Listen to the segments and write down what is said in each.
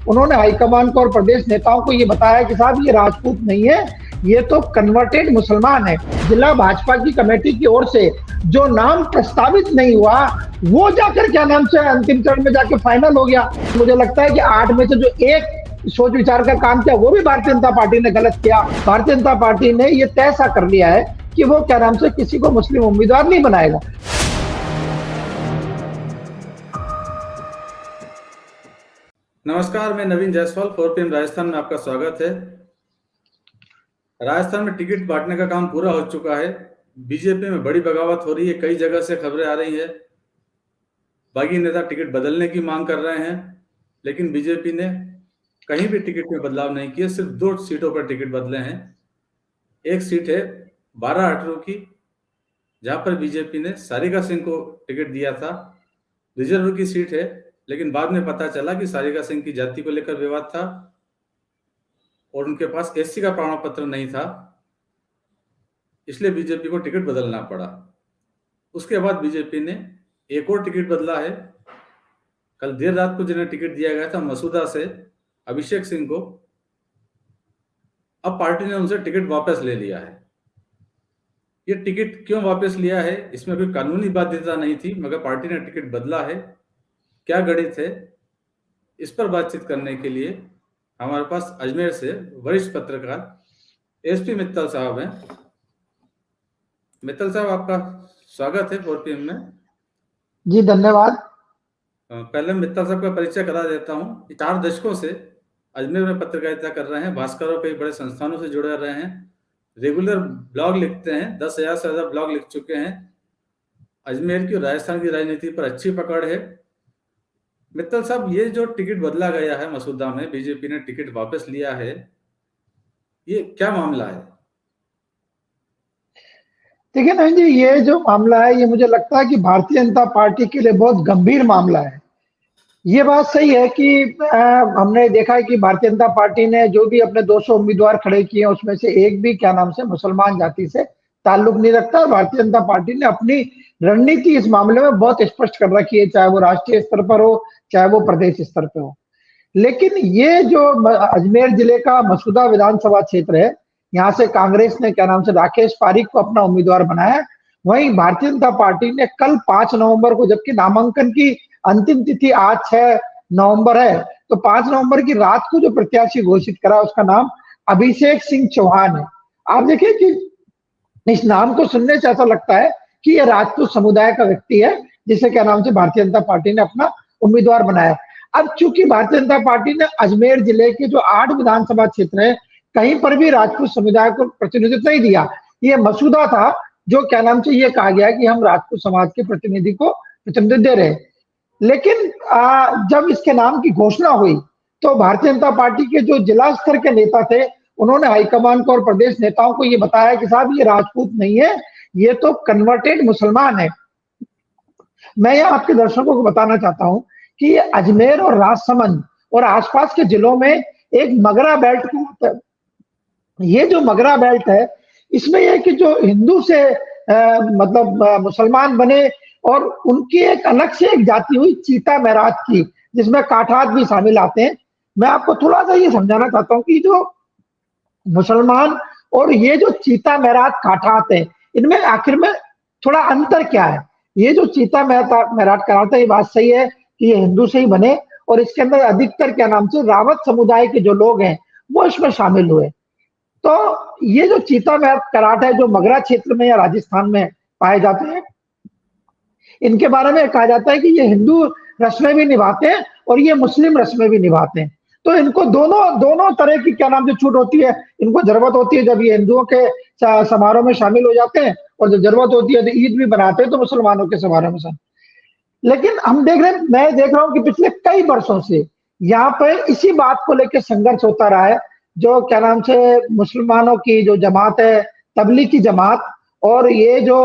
उन्होंने हाईकमान को और प्रदेश नेताओं को ये बताया कि साहब ये राजपूत नहीं है, ये तो कन्वर्टेड मुसलमान है। जिला भाजपा की कमेटी की ओर से जो नाम प्रस्तावित नहीं हुआ वो जाकर क्या नाम से अंतिम चरण में जाके फाइनल हो गया। मुझे लगता है कि 8 में से जो एक सोच विचार का काम किया वो भी भारतीय जनता पार्टी ने गलत किया। भारतीय जनता पार्टी ने ये तय सा कर लिया है कि वो क्या नाम से किसी को मुस्लिम उम्मीदवार नहीं बनाएगा। नमस्कार, मैं नवीन जायसवाल 4PM राजस्थान में आपका स्वागत है। राजस्थान में टिकट बांटने का काम पूरा हो चुका है। बीजेपी में बड़ी बगावत हो रही है। कई जगह से खबरें आ रही है, बागी नेता टिकट बदलने की मांग कर रहे हैं, लेकिन बीजेपी ने कहीं भी टिकट में बदलाव नहीं किया। सिर्फ 2 सीटों पर टिकट बदले हैं। एक सीट है 12 अटरू की, जहां पर बीजेपी ने सारिका सिंह को टिकट दिया था। रिजर्व की सीट है, लेकिन बाद में पता चला कि सारिका सिंह की जाति को लेकर विवाद था और उनके पास एससी का प्रमाण पत्र नहीं था, इसलिए बीजेपी को टिकट बदलना पड़ा। उसके बाद बीजेपी ने एक और टिकट बदला है। कल देर रात को जिन्हें टिकट दिया गया था मसूदा से अभिषेक सिंह को, अब पार्टी ने उनसे टिकट वापस ले लिया है। ये टिकट क्यों वापस लिया है, इसमें कोई कानूनी बाध्यता नहीं थी, मगर पार्टी ने टिकट बदला है। क्या गणित है, इस पर बातचीत करने के लिए हमारे पास अजमेर से वरिष्ठ पत्रकार एसपी मित्तल साहब हैं। मित्तल साहब, आपका स्वागत है 4PM में। जी धन्यवाद। पहले मित्तल साहब का परिचय करा देता हूँ। 4 दशकों से अजमेर में पत्रकारिता कर रहे हैं, भास्कर और कई बड़े संस्थानों से जुड़े रहे हैं, रेगुलर ब्लॉग लिखते हैं, 10,000 से ज्यादा ब्लॉग लिख चुके हैं। अजमेर की और राजस्थान की राजनीति पर अच्छी पकड़ है। मित्तल साहब, ये जो टिकट बदला गया है मसूदा में, बीजेपी ने टिकट वापस लिया है, ये क्या मामला है? देखिए नवीन जी, ये जो मामला है ये मुझे लगता है कि भारतीय जनता पार्टी के लिए बहुत गंभीर मामला है। ये बात सही है कि हमने देखा है कि भारतीय जनता पार्टी ने जो भी अपने 200 उम्मीदवार खड़े किए उसमें से एक भी क्या नाम से मुसलमान जाति से ताल्लुक नहीं रखता। और भारतीय जनता पार्टी ने अपनी रणनीति इस मामले में बहुत स्पष्ट कर रखी है, चाहे वो राष्ट्रीय स्तर पर हो चाहे वो प्रदेश स्तर पर हो। लेकिन ये जो अजमेर जिले का मसूदा विधानसभा क्षेत्र है, यहाँ से कांग्रेस ने क्या नाम से राकेश पारीख को अपना उम्मीदवार बनाया। वहीं भारतीय जनता पार्टी ने कल 5 नवंबर को, जबकि नामांकन की अंतिम तिथि आज 6 नवंबर है, तो 5 नवंबर की रात को जो प्रत्याशी घोषित करा उसका नाम अभिषेक सिंह चौहान है। आप देखिए कि इस नाम को सुनने से ऐसा लगता है कि यह राजपूत समुदाय का व्यक्ति है, जिसे क्या नाम से भारतीय जनता पार्टी ने अपना उम्मीदवार बनाया। अब चूंकि भारतीय जनता पार्टी ने अजमेर जिले के जो 8 विधानसभा क्षेत्र है, कहीं पर भी राजपूत समुदाय को प्रतिनिधित्व नहीं दिया। ये मसूदा था जो क्या नाम से ये कहा गया कि हम राजपूत समाज के प्रतिनिधि को प्रतिनिधित्व दे रहे। लेकिन जब इसके नाम की घोषणा हुई तो भारतीय जनता पार्टी के जो जिला स्तर के नेता थे, उन्होंने हाईकमान को और प्रदेश नेताओं को ये बताया कि साहब ये राजपूत नहीं है, ये तो कन्वर्टेड मुसलमान है। मैं यहाँ आपके दर्शकों को बताना चाहता हूँ कि अजमेर और राजसमंद और आसपास के जिलों में एक मगरा बेल्ट का, ये जो मगरा बेल्ट है इसमें यह कि जो हिंदू से मुसलमान बने और उनकी एक अलग से एक जाति हुई चीता महराज की, जिसमें काठात भी शामिल आते हैं। मैं आपको थोड़ा सा ये समझाना चाहता हूँ कि जो मुसलमान और ये जो चीता महराज काठात है, इनमें आखिर में थोड़ा अंतर क्या है। ये जो चीता महराज काठात है, ये बात सही है कि ये हिंदू से ही बने और इसके अंदर अधिकतर क्या नाम से रावत समुदाय के जो लोग हैं वो इसमें शामिल हुए। तो ये जो चीता महराज कराट है, जो मगरा क्षेत्र में या राजस्थान में पाए जाते हैं, इनके बारे में कहा जाता है कि ये हिंदू रस्में भी निभाते हैं और ये मुस्लिम रस्में भी निभाते हैं। तो इनको दोनों तरह की क्या नाम से छूट होती है। इनको जरूरत होती है जब ये हिंदुओं के समारोह में शामिल हो जाते हैं, और जब जरूरत होती है तो ईद भी बनाते हैं तो मुसलमानों के समारोह में। लेकिन मैं देख रहा हूँ कि पिछले कई वर्षों से यहाँ पर इसी बात को लेकर संघर्ष होता रहा है। जो क्या नाम से मुसलमानों की जो जमात है, तबलीग की जमात, और ये जो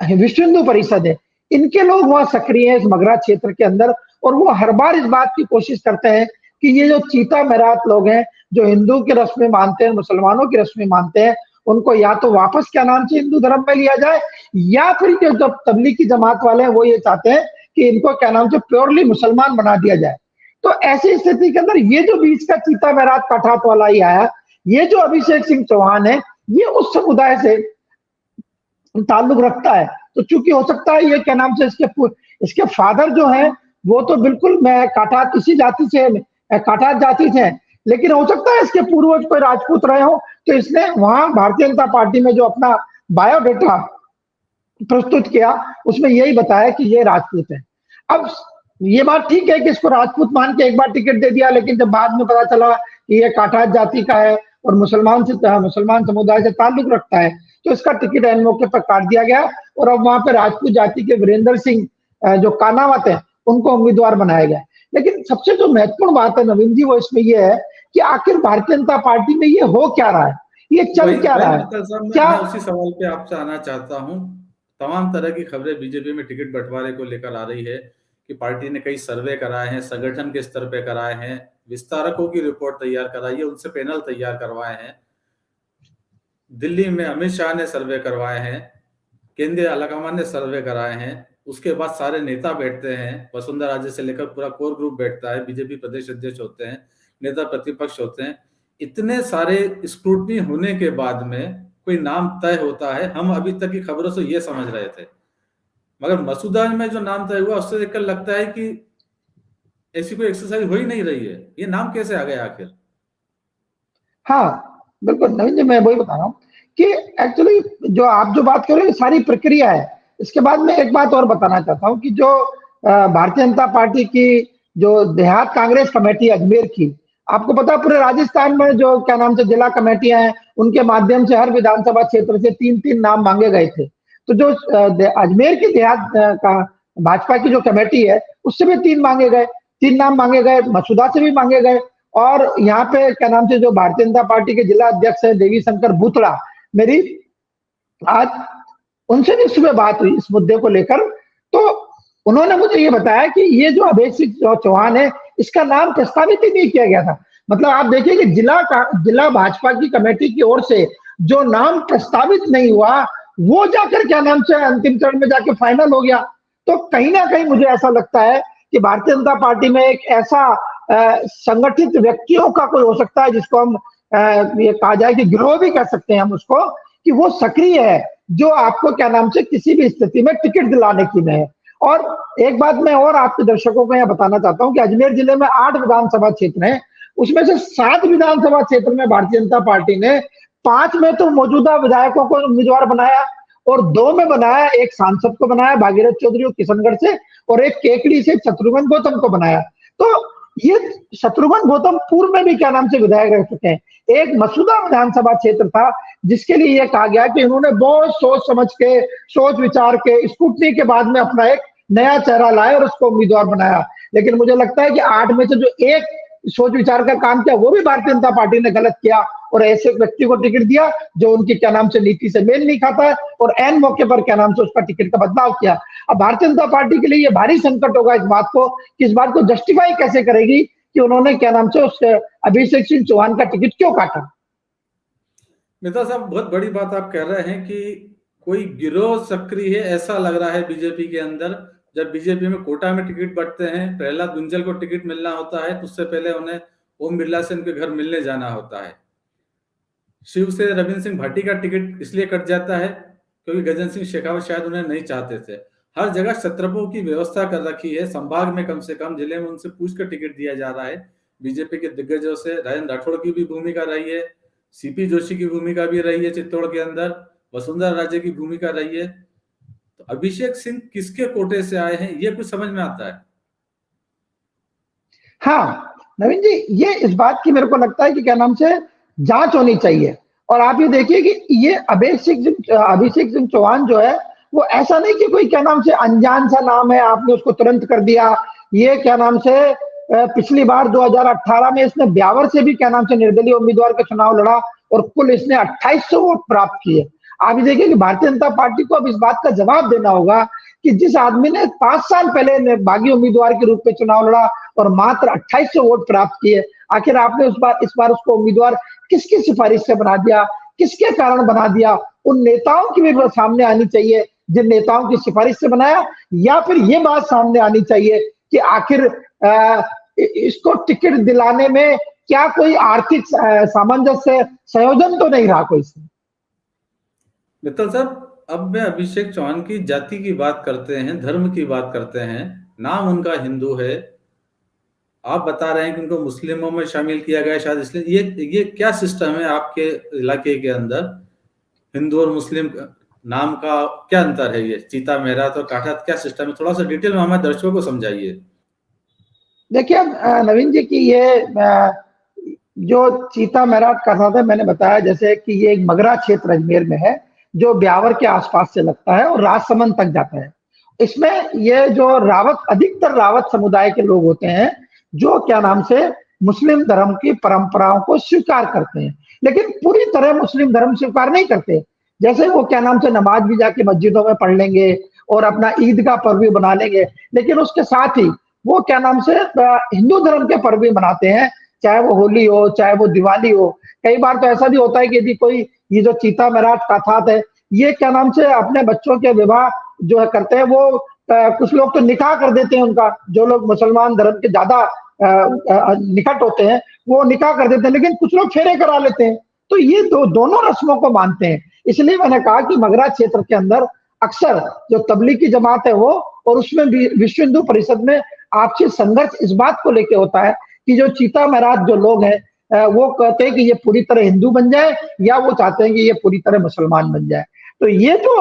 विश्व हिंदू परिषद है, इनके लोग वहां सक्रिय हैं इस मगरा क्षेत्र के अंदर, और वो हर बार इस बात की कोशिश करते हैं कि ये जो चीता महराज लोग हैं, जो हिंदू की रस्में मानते हैं, मुसलमानों की रस्में मानते हैं, उनको या तो वापस क्या नाम से हिंदू धर्म में लिया जाए, या फिर जो तबलीग की जमात वाले हैं वो ये चाहते हैं कि इनको क्या नाम से प्योरली मुसलमान बना दिया जाए। तो ऐसी स्थिति के अंदर ये जो बीच का चीता बैराज काठात वाला ही आया, ये जो अभिषेक सिंह चौहान है, ये उस समुदाय से ताल्लुक रखता है। तो चूंकि हो सकता है ये क्या नाम से इसके फादर जो है वो तो बिल्कुल मैं काठात इसी जाति से, काठात जाति से है, लेकिन हो सकता है इसके पूर्वज कोई राजपूत रहे हो, तो इसने वहां भारतीय जनता पार्टी में जो अपना बायोडेटा प्रस्तुत किया उसमें यही बताया कि ये राजपूत है। अब ये बात ठीक है कि इसको राजपूत मान के एक बार टिकट दे दिया, लेकिन जब बाद में पता चला कि ये काठात जाति का है और मुसलमान समुदाय से ताल्लुक रखता है, तो इसका टिकट एन मौके पर काट दिया गया और अब वहां पे राजपूत जाति के वीरेंद्र सिंह जो कानावत है उनको उम्मीदवार बनाया गया। लेकिन सबसे जो महत्वपूर्ण बात है नवीन जी वो इसमें ये है कि आखिर भारतीय जनता पार्टी में ये हो क्या रहा है, ये चल क्या रहा है? क्या मैं उसी सवाल पे आपसे आना चाहता हूँ। तमाम तरह की खबरें बीजेपी में टिकट बंटवारे को लेकर आ रही है कि पार्टी ने कई सर्वे कराए हैं, संगठन के स्तर पे कराए हैं, विस्तारकों की रिपोर्ट तैयार कराई है, उनसे पैनल तैयार करवाए हैं, दिल्ली में अमित शाह ने सर्वे करवाए हैं, केंद्रीय आलाकमान ने सर्वे कराए हैं, उसके बाद सारे नेता बैठते हैं, वसुंधरा राजे से लेकर पूरा कोर ग्रुप बैठता है, बीजेपी प्रदेश अध्यक्ष होते हैं, नेता प्रतिपक्ष होते हैं, इतने सारे स्क्रूटनी होने के बाद में कोई नाम तय होता है। हम अभी तक की खबरों से ये समझ रहे थे, मगर मसूदा में जो नाम तय हुआ उससे देखकर लगता है कि ऐसी कोई एक्सरसाइज हो ही नहीं रही है। ये नाम कैसे आ गया आखिर? हाँ बिल्कुल नवीन जी, मैं वही बता रहा हूँ कि एक्चुअली जो आप जो बात कर रहे हैं सारी प्रक्रिया है। इसके बाद मैं एक बात और बताना चाहता हूँ कि जो भारतीय जनता पार्टी की जो देहात कांग्रेस कमेटी अजमेर की, आपको पता है पूरे राजस्थान में जो क्या नाम से जिला कमेटियां हैं उनके माध्यम से हर विधानसभा क्षेत्र से 3-3 नाम मांगे गए थे। तो जो अजमेर की देहात का भाजपा की जो कमेटी है उससे भी 3 नाम मांगे गए, मसूदा से भी मांगे गए। और यहाँ पे क्या नाम से जो भारतीय जनता पार्टी के जिला अध्यक्ष है देवी शंकर भूतड़ा, मेरी आज उनसे भी सुबह बात हुई इस मुद्दे को लेकर, तो उन्होंने मुझे ये बताया कि ये जो अभिषेक चौहान है इसका नाम प्रस्तावित ही नहीं किया गया था। मतलब आप देखिए कि जिला भाजपा की कमेटी की ओर से जो नाम प्रस्तावित नहीं हुआ वो जाकर क्या नाम से अंतिम चरण में जाके फाइनल हो गया। तो कहीं ना कहीं मुझे ऐसा लगता है कि भारतीय जनता पार्टी में एक ऐसा संगठित व्यक्तियों का कोई हो सकता है जिसको हम ये कहा जाए कि गिरोह भी कह सकते हैं हम उसको, कि वो सक्रिय है जो आपको क्या नाम से किसी भी स्थिति में टिकट दिलाने की में है। और एक बात मैं और आपके दर्शकों को यहाँ बताना चाहता हूँ कि अजमेर जिले में 8 विधानसभा क्षेत्र हैं, उसमें से 7 विधानसभा क्षेत्र में भारतीय जनता पार्टी ने 5 में तो मौजूदा विधायकों को उम्मीदवार बनाया और 2 में बनाया, एक सांसद को बनाया भागीरथ चौधरी किशनगढ़ से और एक केकड़ी से शत्रुघ्न गौतम को बनाया। तो ये शत्रुघ्न गौतम पूर्व में भी क्या नाम से विधायक रह चुके हैं। एक मसूदा विधानसभा क्षेत्र था जिसके लिए यह कहा गया कि इन्होंने बहुत सोच समझ के, सोच विचार के, स्कूटनी के बाद में अपना एक नया चेहरा लाया और उसको उम्मीदवार बनाया। लेकिन मुझे लगता है कि 8 में से जो एक सोच विचार का काम किया वो भी भारतीय जनता पार्टी ने गलत किया और ऐसे व्यक्ति को टिकट दिया जो उनकी क्या नाम से नीति से मेल नहीं खाता है और एन मौके पर क्या नाम से उसका टिकट का बदलाव किया। अब भारतीय जनता पार्टी के लिए ये भारी संकट होगा इस बात को जस्टिफाई कैसे करेगी कि उन्होंने क्या नाम से उस अभिषेक सिंह चौहान का टिकट क्यों काटा। मित्रा साहब, बहुत बड़ी बात आप कह रहे हैं कि कोई गिरोह सक्रिय है ऐसा लग रहा है बीजेपी के अंदर। जब बीजेपी में कोटा में टिकट बंटते हैं, प्रहलाद गुंजल को टिकट मिलना होता है तो उससे पहले उन्हें ओम बिरला से उनके घर मिलने जाना होता है। शिव से रविंद्र सिंह भाटी का टिकट इसलिए कट जाता है क्योंकि गजन सिंह शेखावत शायद उन्हें नहीं चाहते थे। हर जगह छत्रपों की व्यवस्था कर रखी है, संभाग में कम से कम जिले में उनसे पूछ कर टिकट दिया जा रहा है। बीजेपी के दिग्गजों से राजेंद्र राठौड़ की भी भूमिका रही है, सीपी जोशी की भूमिका भी रही है चित्तौड़ के अंदर, वसुंधरा राजे की भूमिका रही है। तो अभिषेक सिंह किसके कोटे से आए हैं ये कुछ समझ में आता है? हाँ नवीन जी, ये इस बात की मेरे को लगता है कि क्या नाम से जांच होनी चाहिए। और आप ये देखिए कि ये अभिषेक सिंह चौहान जो है वो ऐसा नहीं कि कोई क्या नाम से अनजान सा नाम है आपने उसको तुरंत कर दिया। ये क्या नाम से पिछली बार 2018 में इसने ब्यावर से भी क्या नाम से निर्दलीय उम्मीदवार का चुनाव लड़ा और कुल इसने 2800 वोट प्राप्त किए। आप देखिए कि भारतीय जनता पार्टी को अब इस बात का जवाब देना होगा कि जिस आदमी ने 5 साल पहले बागी उम्मीदवार के रूप में चुनाव लड़ा और मात्र 2800 वोट प्राप्त किए, आखिर आपने इस बार उसको उम्मीदवार किसकी सिफारिश से बना दिया, किसके कारण बना दिया? उन नेताओं की भी सामने आनी चाहिए जिन नेताओं की सिफारिश से बनाया, या फिर ये बात सामने आनी चाहिए कि आखिर इसको टिकट दिलाने में क्या कोई आर्थिक सामंजस्य संयोजन तो नहीं रहा कोई से? मित्तल साहब, अब मैं अभिषेक चौहान की जाति की बात करते हैं, धर्म की बात करते हैं, नाम उनका हिंदू है, आप बता रहे हैं कि उनको मुस्लिमों में शामिल किया गया शायद, इसलिए ये क्या सिस्टम है आपके इलाके के अंदर? हिंदू और मुस्लिम नाम का क्या अंतर है? ये चीता मेहरात और काठात क्या सिस्टम है? थोड़ा सा डिटेल में हमारे दर्शकों को समझाइए। देखिए नवीन जी की ये जो चीता मेहरात काठात है, मैंने बताया जैसे कि ये एक मगरा क्षेत्र अजमेर में है जो ब्यावर के आसपास से लगता है और राजसमंद तक जाता है। इसमें ये जो रावत, अधिकतर रावत समुदाय के लोग होते हैं जो क्या नाम से मुस्लिम धर्म की परंपराओं को स्वीकार करते हैं, लेकिन पूरी तरह मुस्लिम धर्म स्वीकार नहीं करते। जैसे वो क्या नाम से नमाज भी जाके मस्जिदों में पढ़ लेंगे और अपना ईद का पर्व भी बना लेंगे, लेकिन उसके साथ ही वो क्या नाम से हिंदू धर्म के पर्व भी मनाते हैं, चाहे वो होली हो, चाहे वो दिवाली हो। कई बार तो ऐसा भी होता है कि यदि कोई ये जो चीता मेहरात काठात है, ये क्या नाम से अपने बच्चों के विवाह जो है करते हैं, वो कुछ लोग तो निकाह कर देते हैं उनका, जो लोग मुसलमान धर्म के ज्यादा निकट होते हैं वो निकाह कर देते हैं, लेकिन कुछ लोग फेरे करा लेते हैं। तो ये दोनों रस्मों को मानते हैं। इसलिए मैंने कहा कि मगरा क्षेत्र के अंदर अक्सर जो तबलीगी जमात है वो, और उसमें भी विश्व हिंदू परिषद में आपसी संघर्ष इस बात को लेकर होता है कि जो चीता मेहरात जो लोग हैं वो कहते हैं कि ये पूरी तरह हिंदू बन जाए, या वो चाहते हैं कि ये पूरी तरह मुसलमान बन जाए। तो ये जो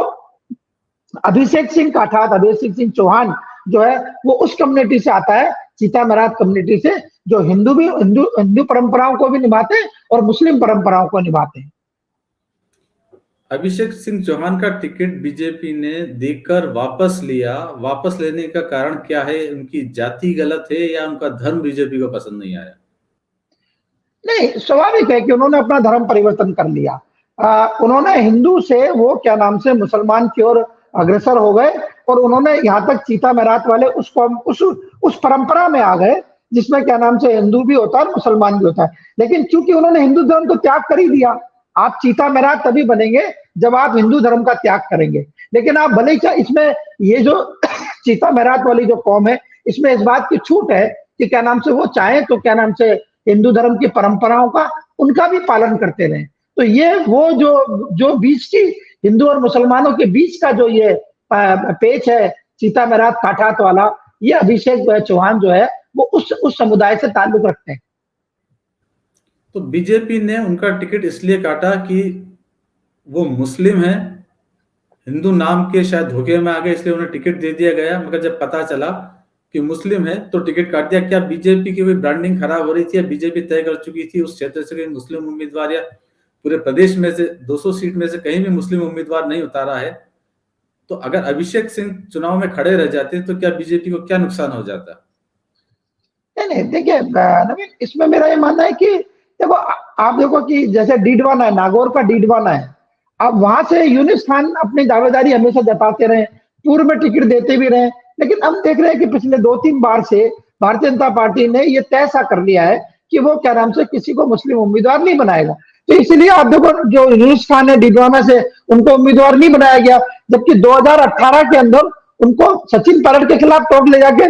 अभिषेक सिंह काठात, अभिषेक सिंह चौहान जो है वो उस कम्युनिटी से आता है, चीता मेहरात कम्युनिटी से, जो हिंदू परंपराओं को भी निभाते हैं और मुस्लिम परंपराओं को निभाते हैं। अभिषेक सिंह चौहान का टिकट बीजेपी ने देकर वापस लिया, वापस लेने का कारण क्या है? उनकी जाति गलत है या उनका धर्म बीजेपी को पसंद नहीं आया? नहीं, स्वाभाविक है कि उन्होंने अपना धर्म परिवर्तन कर लिया। उन्होंने हिंदू से वो क्या नाम से मुसलमान की ओर अग्रसर हो गए, और उन्होंने यहाँ तक चीता मेहरात वाले उस परंपरा में आ गए जिसमें क्या नाम से हिंदू भी होता है और मुसलमान भी होता है। लेकिन चूंकि उन्होंने हिंदू धर्म को त्याग कर ही दिया, आप चीता मेहरात तभी बनेंगे जब आप हिंदू धर्म का त्याग करेंगे। लेकिन आप भले क्या इसमें ये जो चीता मेहरात वाली जो कौम है, इसमें इस बात की छूट है कि क्या नाम से वो चाहे तो क्या नाम से हिंदू धर्म की परंपराओं का उनका भी पालन करते रहे। तो ये वो जो बीच की हिंदू और मुसलमानों के बीच का जो ये पेच है चीता मेहरात काठात वाला, ये अभिषेक चौहान जो है वो उस समुदाय से ताल्लुक रखते हैं। तो बीजेपी ने उनका टिकट इसलिए काटा कि वो मुस्लिम है, हिंदू नाम के शायद धोखे में आ गए, इसलिए उन्हें टिकट दे दिया गया। मगर जब पता चला कि मुस्लिम है तो टिकट काट दिया। क्या बीजेपी की कोई ब्रांडिंग खराब हो रही थी, या बीजेपी तय कर चुकी थी उस क्षेत्र से मुस्लिम उम्मीदवार, या पूरे प्रदेश में से 200 सीट में से कहीं भी मुस्लिम उम्मीदवार नहीं उतारा है? तो अगर अभिषेक सिंह चुनाव में खड़े रह जाते तो क्या बीजेपी को क्या नुकसान हो जाता? नहीं, देखिए नवीन, इसमें मेरा ये मानना है कि देखो, आप देखो कि जैसे डीडवाना है, नागौर का डीडवाना है, अब वहां से यूनिस खान अपनी दावेदारी हमेशा जताते रहे, पूर्व में टिकट देते भी रहे, लेकिन हम देख रहे हैं कि पिछले 2-3 बार से भारतीय जनता पार्टी ने ये तय सा कर लिया है कि वो क्या नाम से किसी को मुस्लिम उम्मीदवार नहीं बनाएगा। तो इसलिए आप देखो, जो यूनिस खान है डीडवाना से, उनको उम्मीदवार नहीं बनाया गया, जबकि 2018 के अंदर उनको सचिन पायलट के खिलाफ टोक ले जाके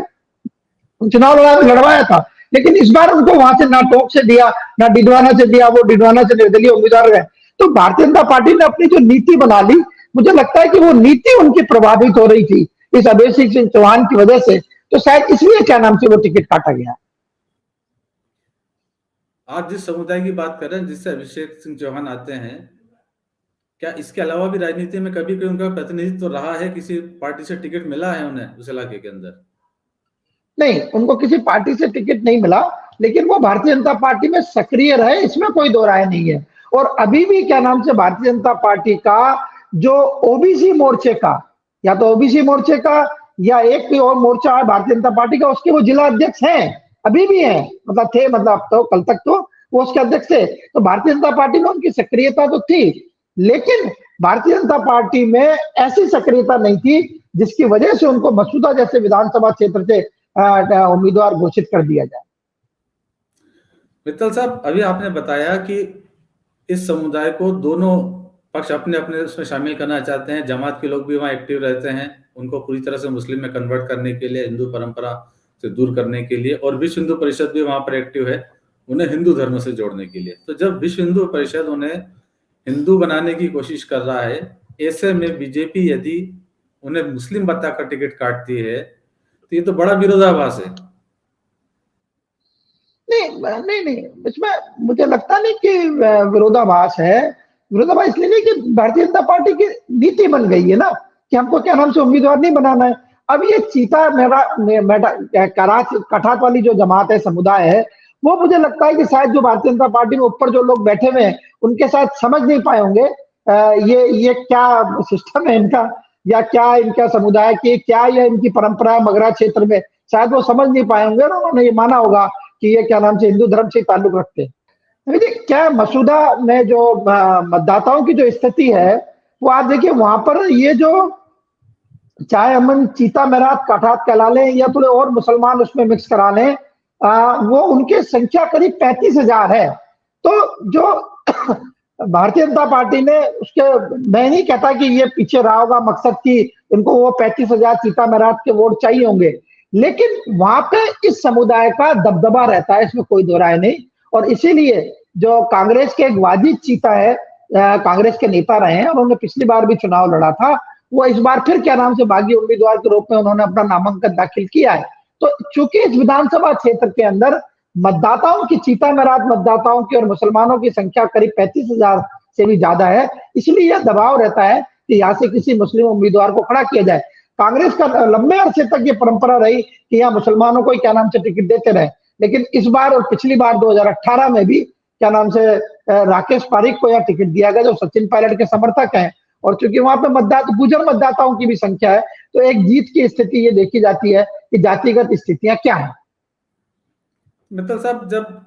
चुनाव लड़वाया था। लेकिन इस बार उनको वहां से ना टोक से दिया, ना डिडवाना से दिया, वो डिडवाना से निर्दलीय उम्मीदवार गए। तो भारतीय जनता पार्टी ने अपनी जो नीति बना ली, मुझे लगता है कि वो नीति उनकी प्रभावित हो रही थी इस अभिषेक सिंह चौहान की वजह से, तो शायद इसलिए क्या नाम से वो टिकट काटा गया। आप जिस समुदाय की बात कर रहे हैं जिससे अभिषेक सिंह चौहान आते हैं, क्या इसके अलावा भी राजनीति में कभी कोई उनका प्रतिनिधित्व तो रहा है? किसी पार्टी से टिकट मिला है उन्हें उस इलाके के अंदर? नहीं, उनको किसी पार्टी से टिकट नहीं मिला, लेकिन वो भारतीय जनता पार्टी में सक्रिय रहे, इसमें कोई दो राय नहीं है। और अभी भी क्या नाम से भारतीय जनता पार्टी का जो ओबीसी मोर्चे का, या तो ओबीसी मोर्चे का या एक कोई और मोर्चा है भारतीय जनता पार्टी का, उसके वो जिला अध्यक्ष हैं, अभी भी हैं, मतलब थे, मतलब तो कल तक तो वो उसके अध्यक्ष थे। तो भारतीय जनता पार्टी में उनकी सक्रियता तो थी, लेकिन भारतीय जनता पार्टी में ऐसी सक्रियता नहीं थी जिसकी वजह से उनको मसूदा जैसे विधानसभा क्षेत्र से उम्मीदवार घोषित कर दिया जाए। मित्तल साहब, अभी आपने बताया कि इस समुदाय को दोनों पक्ष अपने अपने उसमें शामिल करना चाहते हैं, जमात के लोग भी वहाँ एक्टिव रहते हैं, उनको पूरी तरह से मुस्लिम में कन्वर्ट करने के लिए, हिंदू परंपरा से दूर करने के लिए, और विश्व हिंदू परिषद भी वहां पर एक्टिव है उन्हें हिंदू धर्म से जोड़ने के लिए। तो जब विश्व हिंदू परिषद उन्हें हिंदू बनाने की कोशिश कर रहा है, ऐसे में बीजेपी यदि उन्हें मुस्लिम बताकर टिकट काटती है तो ये तो बड़ा विरोधाभास है। नहीं, इसमें मुझे लगता नहीं कि विरोधाभास है। विरोधाभास इसलिए नहीं कि भारतीय जनता पार्टी की नीति बन गई है ना कि हमको क्या नाम से उम्मीदवार नहीं बनाना है। अब ये चीता मेरा कठात वाली जो जमात है, समुदाय है, वो मुझे लगता है कि शायद जो भारतीय जनता पार्टी में ऊपर जो लोग बैठे हुए हैं उनके साथ समझ नहीं पाए होंगे ये क्या सिस्टम है इनका, या क्या इनका समुदाय की, क्या ये इनकी परंपरा मगरा क्षेत्र में, शायद वो समझ नहीं पाए होंगे और उन्होंने ये माना होगा कि ये क्या नाम से हिंदू धर्म से ताल्लुक रखते हैं। देखिए क्या मसूदा में जो मतदाताओं की जो स्थिति है वो आप देखिए वहां पर ये जो चाहे हम चीता मेरात काठात कहला लें या थोड़े और मुसलमान उसमें मिक्स करा लें, वो उनकी संख्या करीब 35,000 है। तो जो भारतीय जनता पार्टी ने उसके, मैं नहीं कहता कि ये पीछे रहा होगा मकसद की इनको वो 35,000 चीता मेरात के वोट चाहिए होंगे, लेकिन वहां पे इस समुदाय का दबदबा रहता है, इसमें कोई दो राय नहीं। और इसीलिए जो कांग्रेस के एक वाजिद चीता है, कांग्रेस के नेता रहे हैं, उन्होंने पिछली बार भी चुनाव लड़ा था, वो इस बार फिर क्या नाम से बागी उम्मीदवार के रूप में उन्होंने अपना नामांकन दाखिल किया है। तो चूंकि इस विधानसभा क्षेत्र के अंदर मतदाताओं की, चीता मेरात मतदाताओं की और मुसलमानों की संख्या करीब 35,000 से भी ज्यादा है, इसलिए यह दबाव रहता है कि यहाँ से किसी मुस्लिम उम्मीदवार को खड़ा किया जाए। कांग्रेस का लंबे अरसे तक ये परंपरा रही कि यहाँ मुसलमानों को क्या नाम से टिकट देते रहे, लेकिन इस बार और पिछली बार 2018 में भी क्या नाम से राकेश पारिक को यह टिकट दिया गया जो सचिन पायलट के समर्थक हैं। और चूंकि वहां पे गुजर मतदाताओं की भी संख्या है, तो एक जीत की स्थिति ये देखी जाती है कि जातिगत स्थितियां क्या है। मित्तल साहब, जब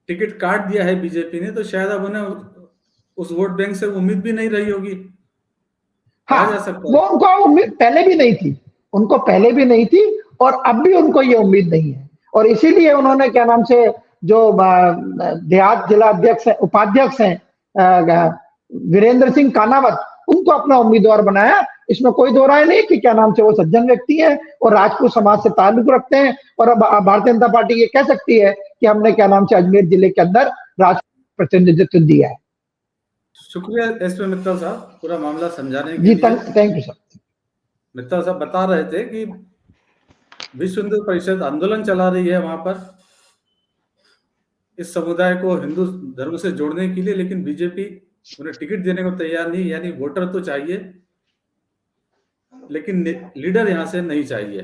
टिकट काट दिया है बीजेपी ने तो शायद अब उन्हें उस वोट बैंक से उम्मीद भी नहीं रही होगी, कहा हाँ, जा सकता वो है। उनको उम्मीद पहले भी नहीं थी, उनको पहले भी नहीं थी और अब भी उनको ये उम्मीद नहीं है। और इसीलिए उन्होंने क्या नाम से जो देहात जिला अध्यक्ष उपाध्यक्ष हैं वीरेंद्र सिंह कानावत, उनको अपना उम्मीदवार बनाया। इसमें कोई दो राय नहीं कि क्या नाम से वो सज्जन व्यक्ति है और राजपूत समाज से ताल्लुक रखते हैं। और अब भारतीय जनता पार्टी ये कह सकती है कि हमने क्या नाम से अजमेर जिले के अंदर राजपूत प्रतिनिधित्व दिया है। शुक्रिया एसपी मित्तल साहब पूरा मामला समझाने के जी, लिए। Thank you sir. मित्तल साहब बता रहे थे कि विश्व हिंदू परिषद आंदोलन चला रही है वहां पर इस समुदाय को हिंदू धर्म से जोड़ने के लिए, लेकिन बीजेपी उन्हें टिकट देने को तैयार नहीं। यानी वोटर तो चाहिए लेकिन लीडर यहां से नहीं चाहिए।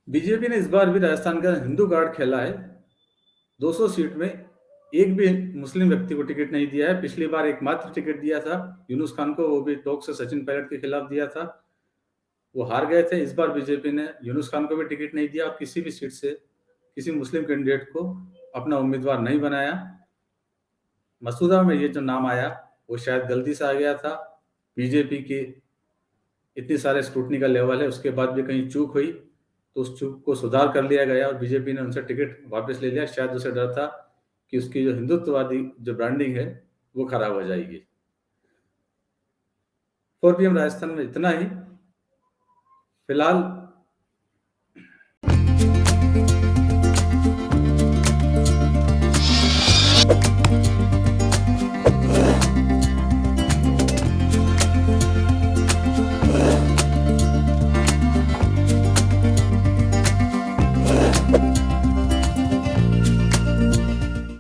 बीजेपी ने इस बार भी राजस्थान का हिंदू कार्ड खेला है। 200 सीट में एक भी मुस्लिम व्यक्ति को टिकट नहीं दिया है। पिछली बार एकमात्र टिकट दिया था यूनुस खान को, वो भी टोक से सचिन पायलट के खिलाफ दिया था, वो हार गए थे। इस बार बीजेपी ने यूनुस खान को भी टिकट नहीं दिया और किसी भी सीट से किसी मुस्लिम कैंडिडेट को अपना उम्मीदवार नहीं बनाया। मसूदा में ये जो नाम आया वो शायद गलती से आ गया था। बीजेपी की इतनी सारे स्क्रूटनी का लेवल है, उसके बाद भी कहीं चूक हुई तो उस चूक को सुधार कर लिया गया और बीजेपी ने उनसे टिकट वापस ले लिया। शायद उसे डर था कि उसकी जो हिंदुत्ववादी जो ब्रांडिंग है वो खराब हो जाएगी। 4PM राजस्थान में इतना ही। फिलहाल